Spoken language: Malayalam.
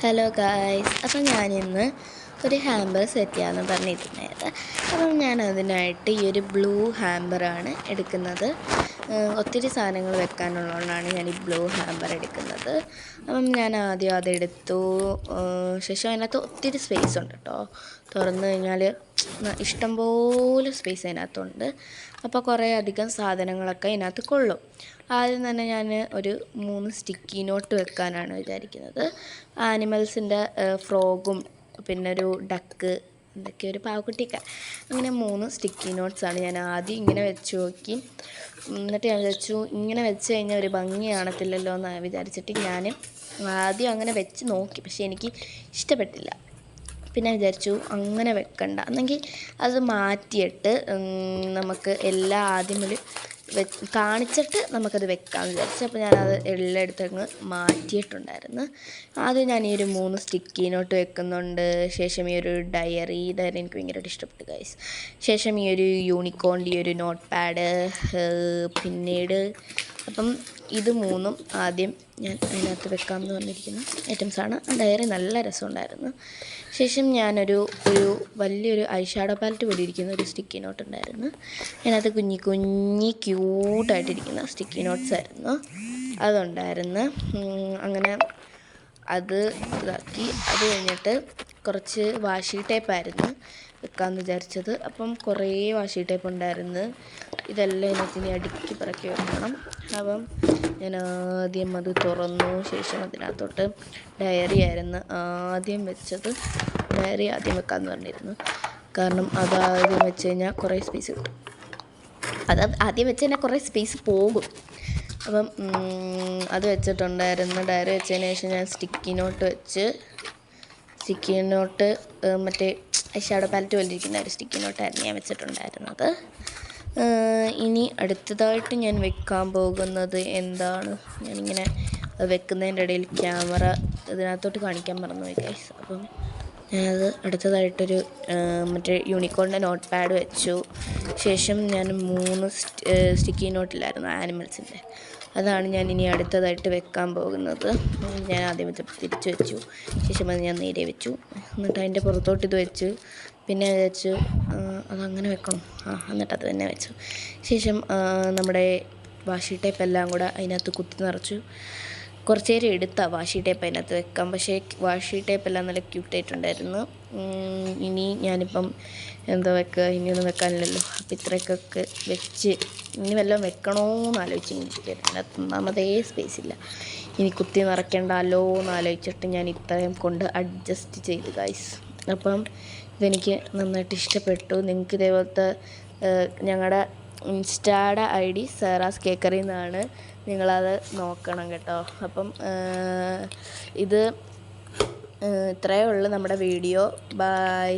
ഹലോ ഗായ്സ്, അപ്പം ഞാനിന്ന് ഒരു ഹാമ്പർ സെറ്റ് ചെയ്യാമെന്ന് പറഞ്ഞിട്ടുണ്ടായത്. അപ്പം ഞാൻ അതിനായിട്ട് ഈ ഒരു ബ്ലൂ ഹാമ്പറാണ് എടുക്കുന്നത്. ഒത്തിരി സാധനങ്ങൾ വെക്കാനുള്ളതുകൊണ്ടാണ് ഞാൻ ഈ ബ്ലൂ ഹാമ്പർ എടുക്കുന്നത്. അപ്പം ഞാൻ ആദ്യം അതെടുത്തു. ശേഷം അതിനകത്ത് ഒത്തിരി സ്പേസ് ഉണ്ട് കേട്ടോ. തുറന്നു കഴിഞ്ഞാൽ ഇഷ്ടംപോലെ സ്പേസ് അതിനകത്തുണ്ട്. അപ്പോൾ കുറേ അധികം സാധനങ്ങളൊക്കെ ഇതിനകത്ത് കൊള്ളും. ആദ്യം തന്നെ ഞാൻ ഒരു 3 സ്റ്റിക്കി നോട്ട് വെക്കാനാണ് വിചാരിക്കുന്നത്. ആനിമൽസിൻ്റെ ഫ്രോഗും പിന്നെ ഒരു ഡക്ക്, എന്തൊക്കെ ഒരു പാവക്കുട്ടിയൊക്കെ, അങ്ങനെ 3 സ്റ്റിക്കി നോട്ട്സാണ് ഞാൻ ആദ്യം ഇങ്ങനെ വെച്ച് നോക്കി. എന്നിട്ട് ഞാൻ വിചാരിച്ചു ഇങ്ങനെ വെച്ച് കഴിഞ്ഞാൽ ഒരു ഭംഗി കാണത്തില്ലല്ലോ എന്ന് വിചാരിച്ചിട്ട് ഞാൻ ആദ്യം അങ്ങനെ വെച്ച് നോക്കി. പക്ഷേ എനിക്ക് ഇഷ്ടപ്പെട്ടില്ല. പിന്നെ വിചാരിച്ചു അങ്ങനെ വെക്കണ്ട, എന്നെങ്കിൽ അത് മാറ്റിയിട്ട് നമുക്ക് എല്ലാം ആദ്യം കാണിച്ചിട്ട് നമുക്കത് വെക്കാമെന്ന് വിചാരിച്ചു. അപ്പോൾ ഞാനത് എല്ലായിടത്തും മാറ്റിയിട്ടുണ്ടായിരുന്നു. ആദ്യം ഞാൻ ഈ ഒരു 3 സ്റ്റിക്കി നോട്ട് വെക്കുന്നുണ്ട്. ശേഷം ഈ ഒരു ഡയറി എനിക്ക് ഭയങ്കരമായിട്ട് ഇഷ്ടപ്പെട്ടു ഗൈസ്. ശേഷം ഈ ഒരു യൂണിക്കോണിൻ്റെ ഈ ഒരു നോട്ട് പാഡ്, പിന്നീട് അപ്പം ഇത് 3ഉം ആദ്യം ഞാൻ അതിനകത്ത് വെക്കാമെന്ന് പറഞ്ഞിരിക്കുന്ന ഐറ്റംസാണ്. ഡയറി നല്ല രസമുണ്ടായിരുന്നു. ശേഷം ഞാനൊരു വലിയൊരു ഐ ഷാഡോ പാലറ്റ് പോലെ ഇരിക്കുന്ന ഒരു സ്റ്റിക്കി നോട്ട് ഉണ്ടായിരുന്നു. അതിനകത്ത് കുഞ്ഞി ക്യൂട്ടായിട്ടിരിക്കുന്ന സ്റ്റിക്കി നോട്ട്സ് ആയിരുന്നു അതുണ്ടായിരുന്നു. അങ്ങനെ അത് ഇതാക്കി. അത് കഴിഞ്ഞിട്ട് കുറച്ച് വാഷി ടേപ്പായിരുന്നു വെക്കാമെന്ന് വിചാരിച്ചത്. അപ്പം കുറേ വാഷി ടേപ്പ് ഉണ്ടായിരുന്നു. ഇതെല്ലാം ഇതിനകത്ത് അടുക്കി പറക്കി വെക്കണം. അപ്പം ഞാൻ ആദ്യം അത് തുറന്നു. ശേഷം അതിനകത്തോട്ട് ഡയറി ആയിരുന്നു ആദ്യം വെച്ചത്. ഡയറി ആദ്യം വെക്കാമെന്ന് പറഞ്ഞിരുന്നു. കാരണം അത് ആദ്യം വെച്ച് കഴിഞ്ഞാൽ കുറേ സ്പേസ് കിട്ടും. അത് ആദ്യം വെച്ച് കഴിഞ്ഞാൽ കുറേ സ്പേസ് പോകും. അപ്പം അത് വെച്ചിട്ടുണ്ടായിരുന്നു. ഡയറി വെച്ചതിന് ശേഷം ഞാൻ സ്റ്റിക്കി നോട്ട് വെച്ച്. സ്റ്റിക്കി നോട്ട് മറ്റേ ഷാഡോ പാലറ്റ് പോലെ ഇരിക്കുന്ന ഒരു സ്റ്റിക്കി നോട്ടായിരുന്നു ഞാൻ വെച്ചിട്ടുണ്ടായിരുന്നത്. ഇനി അടുത്തതായിട്ട് ഞാൻ വെക്കാൻ പോകുന്നത് എന്താണ്, ഞാനിങ്ങനെ വെക്കുന്നതിൻ്റെ ഇടയിൽ ക്യാമറ ഇതിനകത്തോട്ട് കാണിക്കാൻ മറന്നുപോയി ഗൈസ്. അപ്പം ഞാനത് അടുത്തതായിട്ടൊരു മറ്റേ യൂണിക്കോണിൻ്റെ നോട്ട് പാഡ് വെച്ചു. ശേഷം ഞാൻ 3 സ്റ്റിക്കി നോട്ടിലായിരുന്നു ആനിമൽസിൻ്റെ, അതാണ് ഞാൻ ഇനി അടുത്തതായിട്ട് വെക്കാൻ പോകുന്നത്. ഞാൻ ആദ്യം വെച്ചപ്പോൾ തിരിച്ച് വെച്ചു. ശേഷം അത് ഞാൻ നേരെ വെച്ചു. എന്നിട്ട് അതിൻ്റെ പുറത്തോട്ട് ഇത് വെച്ചു. പിന്നെ വെച്ചു അതങ്ങനെ വെക്കണം, എന്നിട്ട് അത് തന്നെ വെച്ചു. ശേഷം നമ്മുടെ വാഷി ടേപ്പ് എല്ലാം കൂടെ അതിനകത്ത് കുത്തി നിറച്ചു. കുറച്ച് നേരം എടുത്താൽ വാഷി ടേപ്പ് അതിനകത്ത് വെക്കാം. പക്ഷേ വാഷി ടേപ്പ് എല്ലാം നല്ല ക്യൂട്ടായിട്ടുണ്ടായിരുന്നു. ഇനി ഞാനിപ്പം എന്താ വെക്കുക, ഇനിയൊന്നും വെക്കാനില്ലല്ലോ. അപ്പം ഇത്രയൊക്കെ വെച്ച് ഇനി വല്ലതും വെക്കണമെന്ന് ആലോചിച്ചിരിക്കുകയായിരുന്നു. അതിനകത്ത് ഒന്നാമതേ സ്പേസ് ഇല്ല. ഇനി കുത്തി നിറയ്ക്കണ്ടല്ലോ എന്ന് ആലോചിച്ചിട്ട് ഞാൻ ഇത്രയും കൊണ്ട് അഡ്ജസ്റ്റ് ചെയ്തു ഗൈസ്. അപ്പം ഇതെനിക്ക് നന്നായിട്ട് ഇഷ്ടപ്പെട്ടു. നിങ്ങൾക്ക് ഇതേപോലത്തെ ഞങ്ങളുടെ ഇൻസ്റ്റായുടെ ID സെറാസ് കേക്കറി എന്നാണ്. നിങ്ങളത് നോക്കണം കേട്ടോ. അപ്പം ഇത് ഇത്രയേ ഉള്ളൂ നമ്മുടെ വീഡിയോ. ബൈ.